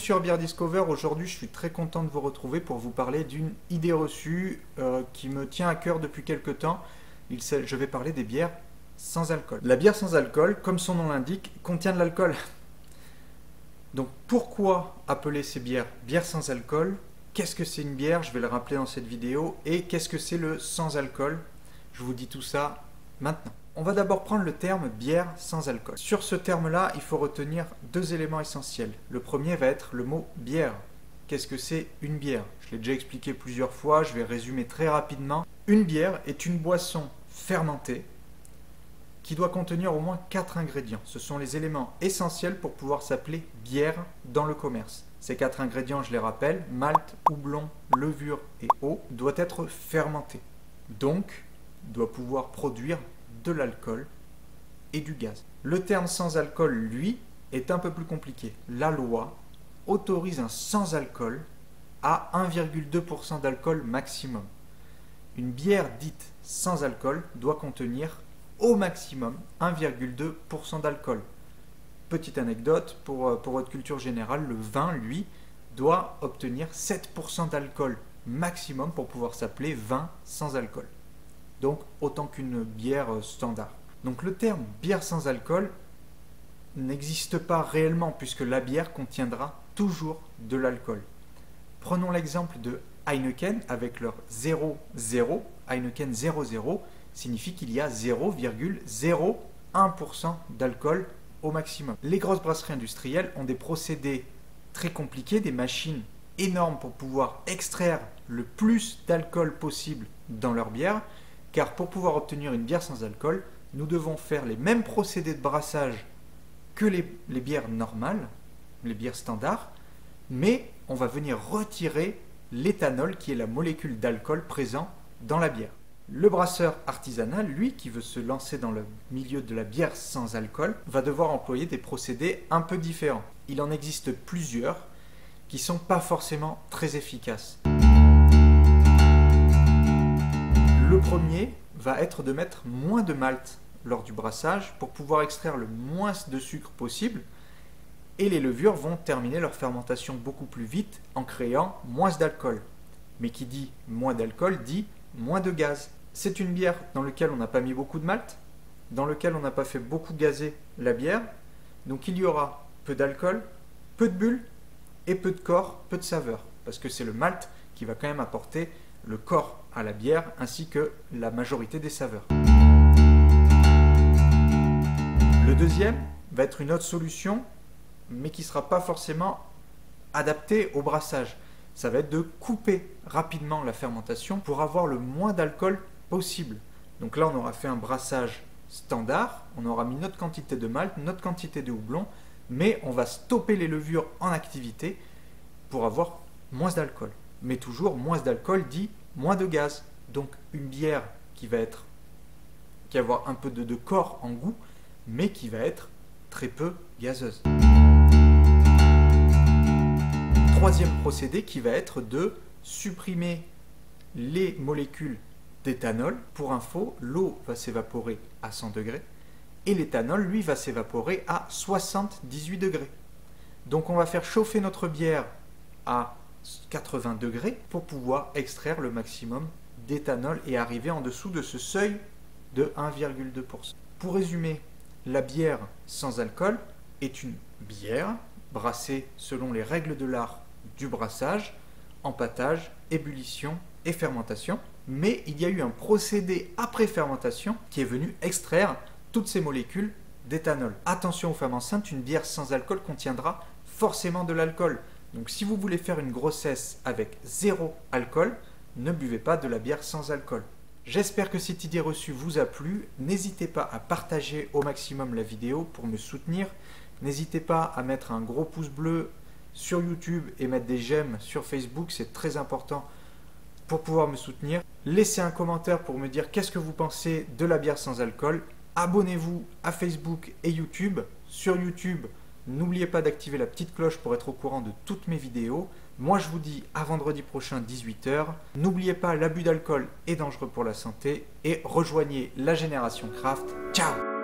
sur Beer Discover. Aujourd'hui, je suis très content de vous retrouver pour vous parler d'une idée reçue qui me tient à cœur depuis quelques temps. Je vais parler des bières sans alcool. La bière sans alcool, comme son nom l'indique, contient de l'alcool. Donc pourquoi appeler ces bières bières sans alcool? Qu'est-ce que c'est une bière? Je vais le rappeler dans cette vidéo. Et qu'est-ce que c'est le sans alcool? Je vous dis tout ça maintenant. On va d'abord prendre le terme bière sans alcool. Sur ce terme-là, il faut retenir deux éléments essentiels. Le premier va être le mot bière. Qu'est-ce que c'est une bière? Je l'ai déjà expliqué plusieurs fois, je vais résumer très rapidement. Une bière est une boisson fermentée qui doit contenir au moins 4 ingrédients. Ce sont les éléments essentiels pour pouvoir s'appeler bière dans le commerce. Ces 4 ingrédients, je les rappelle, malt, houblon, levure et eau, doivent être fermentés. Donc, doit pouvoir produire de l'alcool et du gaz. Le terme sans alcool, lui, est un peu plus compliqué. La loi autorise un sans alcool à 1,2% d'alcool maximum. Une bière dite sans alcool doit contenir au maximum 1,2% d'alcool. Petite anecdote, pour votre culture générale, le vin, lui, doit obtenir 7% d'alcool maximum pour pouvoir s'appeler vin sans alcool. Donc autant qu'une bière standard. Donc le terme bière sans alcool n'existe pas réellement puisque la bière contiendra toujours de l'alcool. Prenons l'exemple de Heineken avec leur 0,0. Heineken 0,0 signifie qu'il y a 0,01% d'alcool au maximum. Les grosses brasseries industrielles ont des procédés très compliqués, des machines énormes pour pouvoir extraire le plus d'alcool possible dans leur bière. Car pour pouvoir obtenir une bière sans alcool, nous devons faire les mêmes procédés de brassage que les bières normales, les bières standards, mais on va venir retirer l'éthanol qui est la molécule d'alcool présent dans la bière. Le brasseur artisanal, lui, qui veut se lancer dans le milieu de la bière sans alcool, va devoir employer des procédés un peu différents. Il en existe plusieurs qui ne sont pas forcément très efficaces. Le premier va être de mettre moins de malt lors du brassage pour pouvoir extraire le moins de sucre possible et les levures vont terminer leur fermentation beaucoup plus vite en créant moins d'alcool. Mais qui dit moins d'alcool dit moins de gaz. C'est une bière dans laquelle on n'a pas mis beaucoup de malt, dans laquelle on n'a pas fait beaucoup gazer la bière, donc il y aura peu d'alcool, peu de bulles et peu de corps, peu de saveur, parce que c'est le malt qui va quand même apporter le corps à la bière ainsi que la majorité des saveurs. Le deuxième va être une autre solution mais qui ne sera pas forcément adaptée au brassage. Ça va être de couper rapidement la fermentation pour avoir le moins d'alcool possible. Donc là on aura fait un brassage standard, on aura mis notre quantité de malt, notre quantité de houblon, mais on va stopper les levures en activité pour avoir moins d'alcool. Mais toujours moins d'alcool dit moins de gaz. Donc une bière qui va avoir un peu de corps en goût, mais qui va être très peu gazeuse. Troisième procédé qui va être de supprimer les molécules d'éthanol. Pour info, l'eau va s'évaporer à 100 degrés et l'éthanol, lui, va s'évaporer à 78 degrés. Donc on va faire chauffer notre bière à 80 degrés pour pouvoir extraire le maximum d'éthanol et arriver en dessous de ce seuil de 1,2%. Pour résumer, la bière sans alcool est une bière brassée selon les règles de l'art du brassage, empâtage, ébullition et fermentation, mais il y a eu un procédé après fermentation qui est venu extraire toutes ces molécules d'éthanol. Attention aux femmes enceintes, une bière sans alcool contiendra forcément de l'alcool. Donc si vous voulez faire une grossesse avec 0 alcool, ne buvez pas de la bière sans alcool. J'espère que cette idée reçue vous a plu. N'hésitez pas à partager au maximum la vidéo pour me soutenir. N'hésitez pas à mettre un gros pouce bleu sur YouTube et mettre des j'aime sur Facebook, c'est très important pour pouvoir me soutenir. Laissez un commentaire pour me dire qu'est-ce que vous pensez de la bière sans alcool. Abonnez-vous à Facebook et YouTube. Sur YouTube, n'oubliez pas d'activer la petite cloche pour être au courant de toutes mes vidéos. Moi je vous dis à vendredi prochain 18 h. N'oubliez pas, l'abus d'alcool est dangereux pour la santé et rejoignez la Génération Craft. Ciao!